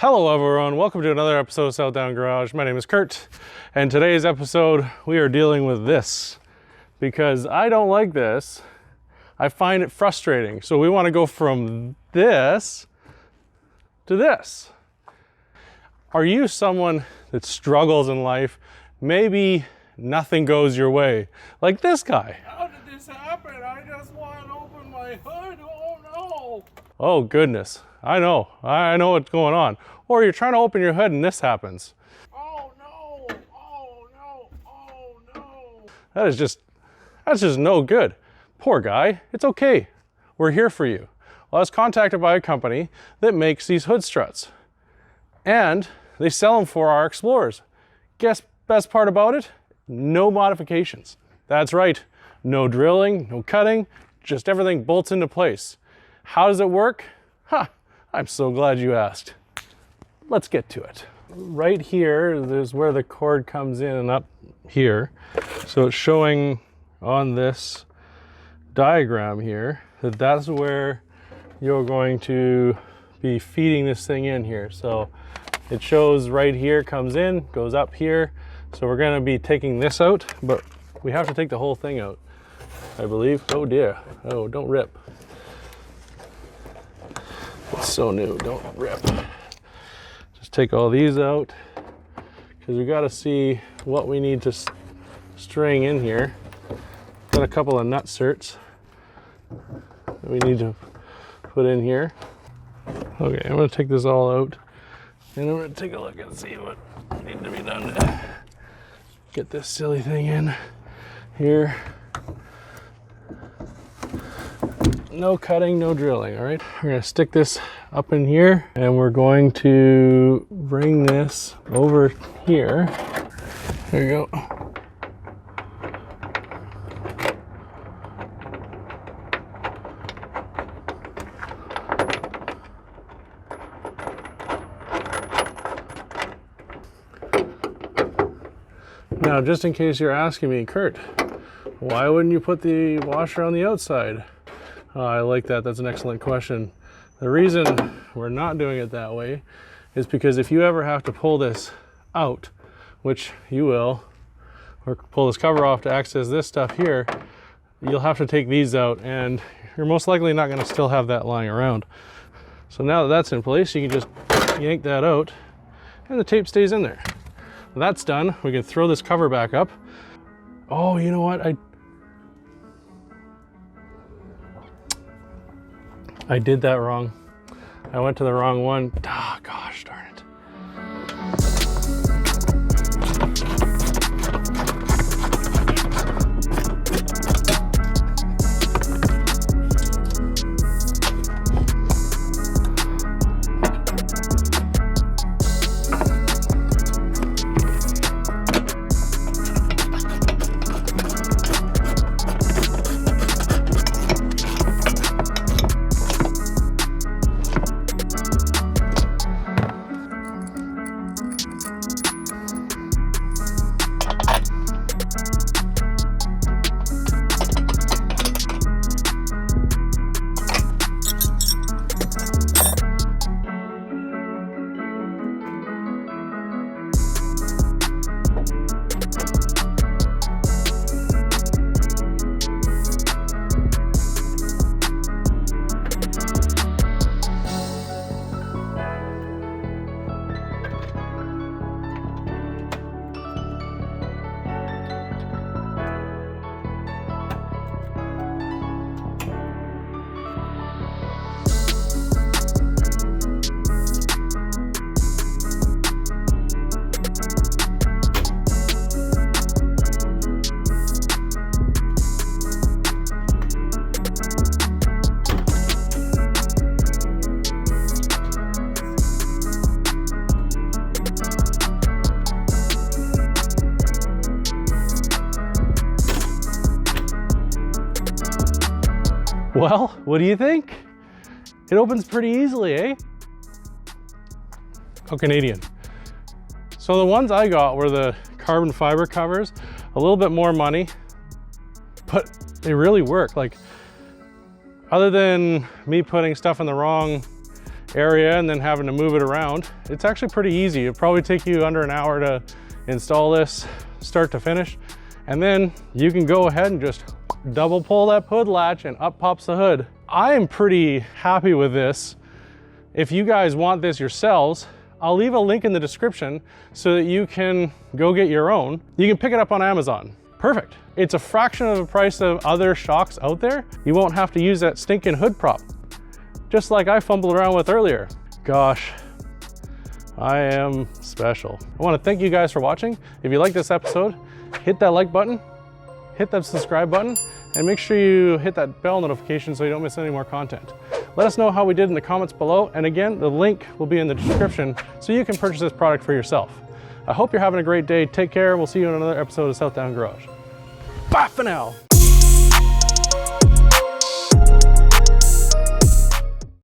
Hello everyone, welcome to another episode of South Down Garage. My name is Kurt, and today's episode we are dealing with this because I don't like this. I find it frustrating. So we want to go from this to this. Are you someone that struggles in life? Maybe nothing goes your way, like this guy. How did this happen? I just want to open my hood. Oh no! Oh goodness, I know what's going on. Or you're trying to open your hood and this happens. Oh no! Oh no! Oh no! That's just no good. Poor guy, it's okay. We're here for you. Well, I was contacted by a company that makes these hood struts. And they sell them for our Explorers. Guess best part about it? No modifications. That's right, no drilling, no cutting, just everything bolts into place. How does it work? I'm so glad you asked. Let's get to it. Right here is where the cord comes in and up here. So it's showing on this diagram here that that's where you're going to be feeding this thing in here. So it shows right here, comes in, goes up here. So we're going to be taking this out, but we have to take the whole thing out, I believe. Oh dear. Oh, don't rip. It's so new, don't rip. Just take all these out because we got to see what we need to string in here. Got a couple of nut certs that we need to put in here. Okay, I'm going to take this all out and I'm going to take a look and see what needs to be done to get this silly thing in here. No cutting, no drilling, all right? We're gonna stick this up in here and we're going to bring this over here. There you go. Now, just in case you're asking me, Kurt, why wouldn't you put the washer on the outside? I like that. That's an excellent question. The reason we're not doing it that way is because if you ever have to pull this out, which you will, or pull this cover off to access this stuff here, you'll have to take these out and you're most likely not going to still have that lying around. So now that that's in place, you can just yank that out and the tape stays in there. When that's done, we can throw this cover back up. Oh, you know what? I did that wrong. I went to the wrong one. Ah, gosh darn it. Well, what do you think? It opens pretty easily, eh? How Canadian. So the ones I got were the carbon fiber covers, a little bit more money, but they really work. Like, other than me putting stuff in the wrong area and then having to move it around. It's actually pretty easy. It'll probably take you under an hour to install this start to finish. And then you can go ahead and just double pull that hood latch and up pops the hood. I am pretty happy with this. If you guys want this yourselves, I'll leave a link in the description so that you can go get your own. You can pick it up on Amazon. Perfect. It's a fraction of the price of other shocks out there. You won't have to use that stinking hood prop, just like I fumbled around with earlier. Gosh, I am special. I want to thank you guys for watching. If you like this episode, hit that like button, hit that subscribe button, and make sure you hit that bell notification so you don't miss any more content. Let us know how we did in the comments below. And again, the link will be in the description so you can purchase this product for yourself. I hope you're having a great day. Take care. We'll see you in another episode of South Down Garage. Bye for now.